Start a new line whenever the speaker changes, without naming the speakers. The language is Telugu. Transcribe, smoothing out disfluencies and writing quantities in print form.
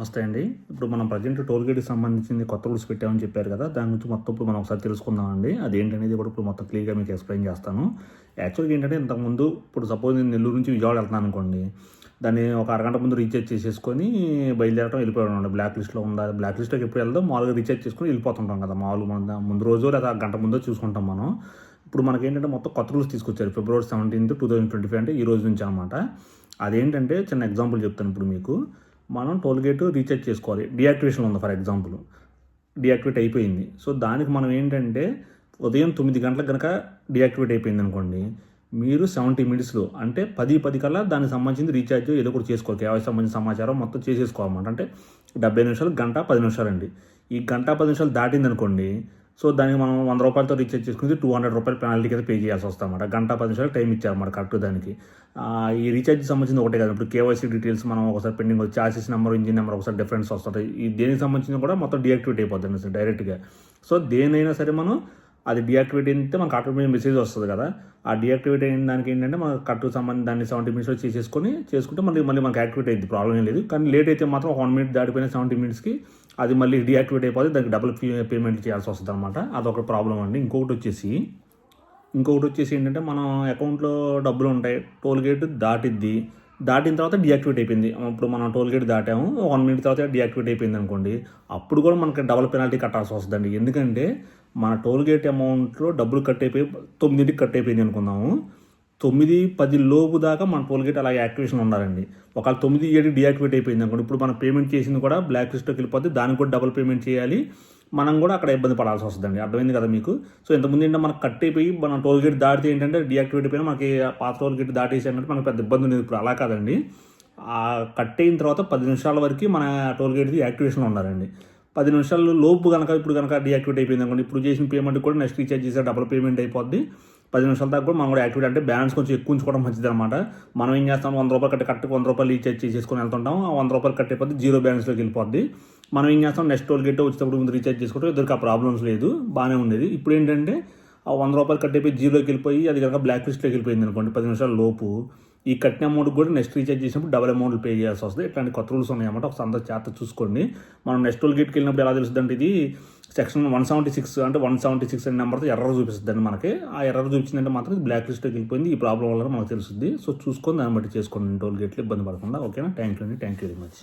నమస్తే అండి. ఇప్పుడు మనం ప్రజెంట్ టోల్ గేట్‌కి సంబంధించింది కొత్త రూల్స్ పెట్టామని చెప్పారు కదా! దాని గురించి మొత్తం ఇప్పుడు మనం ఒకసారి తెలుసుకుందామండి. అదేంటనేది కూడా ఇప్పుడు మొత్తం క్లియర్‌గా మీకు ఎక్స్‌ప్లెయిన్ చేస్తాను. యాక్చువల్‌గా ఏంటంటే ఇంతకుముందు ఇప్పుడు సపోజ్ నేను నెల్లూరు నుంచి విజయవాడ వెళ్తున్నాను అనుకోండి. దాన్ని ఒక అరగంట ముందు రీచార్జ్ చేసేసుకొని బయలుదేరడం వెళ్ళిపోవడం. బ్లాక్ లిస్ట్‌లో ఉందా? బ్లాక్ లిస్ట్‌లోకి ఎప్పుడు వెళ్దాం మామూలుగా రీచార్జ్ చేసుకొని వెళ్ళిపోతుంటాం కదా! మామూలుగా మన ముందు రోజో లేదా గంట ముందో చూసుకుంటాం మనం. ఇప్పుడు మనకేంటంటే మొత్తం కొత్త రూల్స్ తీసుకొచ్చారు. ఫిబ్రవరి 17, 2025 అంటే ఈ రోజు నుంచి అనమాట. అదేంటంటే చిన్న ఎగ్జాంపుల్ చెప్తాను ఇప్పుడు మీకు. మనం టోల్ గేట్ రీఛార్జ్ చేసుకోవాలి. డీయాక్టివేషన్ ఉంది ఫర్ ఎగ్జాంపుల్. డీయాక్టివేట్ అయిపోయింది. సో, దానికి మనం ఏంటంటే ఉదయం 9 గంటలకు గనక డీయాక్టివేట్ అయిపోయింది అనుకోండి. మీరు 70 మినిట్స్‌లో అంటే 10:10 కల్లా దానికి సంబంధించింది రీఛార్జ్ ఏదో ఒకటి చేసుకోవాలి. కేవైసీ సంబంధించిన సమాచారం మొత్తం చేసేసుకోవాలన్నమాట. అంటే 70 నిమిషాలు, గంట 10 నిమిషాలండి. ఈ గంట 10 నిమిషాలు దాటిందనుకోండి. సో, దానికి మనం ₹100తో రీఛార్జ్ చేసుకుంటే ₹200 పెనాల్టీ కింద పే చేయాల్సి వస్తుందన్నమాట. గంట 10 నిమిషాలు టైం ఇచ్చారన్నమాట కరెక్ట్ దానికి. ఈ రీఛార్జ్‌కి సంబంధించింది ఒకటే కాదు. ఇప్పుడు కేవైసీ డీటెయిల్స్ మనం ఒకసారి పెండింగ్ వచ్చి చాసిస్ నెంబర్, ఇంజిన్ నెంబర్ ఒకసారి డిఫరెన్స్ వస్తుంటాయి. ఈ దేనికి సంబంధించింది కూడా మొత్తం డీయాక్టివేట్ అయిపోద్దండి డైరెక్ట్‌గా. సో, దేనైనా సరే మనం అది డీయాక్టివేట్ అయితే మనకు ఆటోమేటిక్ మెసేజ్ వస్తుంది కదా! ఆ డీయాక్టివేట్ అయిన దానికి ఏంటంటే మన కరెక్ట్‌గా సంబంధించి దాన్ని 70 మినిట్స్‌లో చేసుకుంటే మళ్ళీ మనకు యాక్టివేట్ అయ్యిద్ది. ప్రాబ్లమ్ ఏం లేదు. కానీ లేట్ అయితే మాత్రం 1 మినిట్ దాటిపోయిన 70 మినిట్స్‌కి అది మళ్ళీ డీయాక్టివేట్ అయిపోతే దానికి డబుల్ పేమెంట్ చేయాల్సి వస్తుందన్నమాట. అదొక ప్రాబ్లమ్ అండి. ఇంకొకటి వచ్చేసి ఏంటంటే మనం అకౌంట్‌లో డబ్బులు ఉంటాయి. టోల్ గేట్ దాటిద్ది. దాటిన తర్వాత డీయాక్టివేట్ అయిపోయింది. ఇప్పుడు మనం టోల్ గేట్ దాటాము. 1 మినిట్ తర్వాత డీయాక్టివేట్ అయిపోయింది అనుకోండి. అప్పుడు కూడా మనకి డబుల్ పెనాల్టీ కట్టాల్సి వస్తుందండి. ఎందుకంటే మన టోల్ గేట్ అమౌంట్‌లో డబ్బులు కట్ అయిపోయి 9కి కట్ అయిపోయింది అనుకుందాము. 9:10 లోపు దాకా మన టోల్ గేట్ అలాగే యాక్టివేషన్ ఉండాలండి. ఒకవేళ 9:07 డీయాక్టివేట్ అయిపోయింది అనుకోండి. ఇప్పుడు మనం పేమెంట్ చేసింది కూడా బ్లాక్ లిస్ట్‌లోకి వెళ్ళిపోతే దానికి కూడా డబుల్ పేమెంట్ చేయాలి. మనం కూడా అక్కడ ఇబ్బంది పడాల్సి వస్తుందండి. అర్థమైంది కదా మీకు? సో, ఇంతకుముందు ఏంటంటే మనకు కట్ అయిపోయి మనం టోల్ గేట్ దాటితే ఏంటంటే డీయాక్టివేట్ అయిపోయినా మనకి పాత టోల్ గేట్ దాటేసామంటే మనకు పెద్ద ఇబ్బంది ఉండేది. ఇప్పుడు అలా కాదండి. కట్ అయిన తర్వాత 10 నిమిషాల వరకు మన టోల్ గేట్‌ది యాక్టివేషన్‌లో ఉండాలండి. 10 నిమిషాల లోపు ఇప్పుడు గనక డీయాక్టివేట్ అయిపోయింది అనుకోండి. ఇప్పుడు చేసిన పేమెంట్ కూడా నెక్స్ట్ రీచార్జ్ చేసే డబుల్ పేమెంట్ అయిపోద్ది. 10 నిమిషాల దాకా కూడా మనం కూడా యాక్టివేట్ అంటే బ్యాలెన్స్ కొంచెం ఎక్కువ ఉంచుకోవడం మంచిదన్నమాట. మనం ఏం చేస్తాం ₹100 కట్టుకు ₹100 రీచార్జ్ చేసేసుకొని వెళ్తుంటాం. ఆ ₹100 కట్ అయిపోద్ది. జీరో బ్యాలెన్స్‌లోకి వెళ్ళిపోద్ది. మనం ఏం చేస్తాం నెక్స్ట్ టోల్ గేట్ వచ్చేటప్పుడు ముందు రీచార్జ్ చేసుకుంటే ఇద్దరికి ఆ ప్రాబ్లమ్స్ లేదు. బాగానే ఉండేది. ఇప్పుడు ఏంటంటే ఆ ₹100 కట్ అయిపోయి జీరోకి వెళ్ళిపోయి అది కనుక బ్లాక్ లిస్ట్‌లోకి వెళ్ళిపోయింది అనుకోండి 10 నిమిషాల లోపు. ఈ కట్టిన అమౌంట్ కూడా నెక్స్ట్ రీచార్జ్ చేసినప్పుడు డబుల్ అమౌంట్ పే చేయాల్సి వస్తుంది. ఇట్లాంటి కొత్త రూల్స్ ఉన్నాయన్నమాట. ఒకసారి అందరూ జాగ్రత్తగా చూసుకోండి. మనం నెక్స్ట్ టోల్ గేట్‌కి వెళ్ళినప్పుడు ఎలా తెలుస్తుందంటే ఇది సెక్షన్ 176 అంటే 176 అనే నెంబర్తో ఎర్రర్ చూపిస్తుందండి మనకి. ఆ ఎర్రర్ చూపించిందంటే మాత్రం బ్లాక్ లిస్ట్‌లోకి వెళ్ళిపోయింది. ఈ ప్రాబ్లం వల్ల మనకు తెలుస్తుంది. సో, చూసుకొని దాన్ని బట్టి చేసుకోండి టోల్ గేట్లు ఇబ్బంది పడకుండా. ఓకేనా? Thank you very much.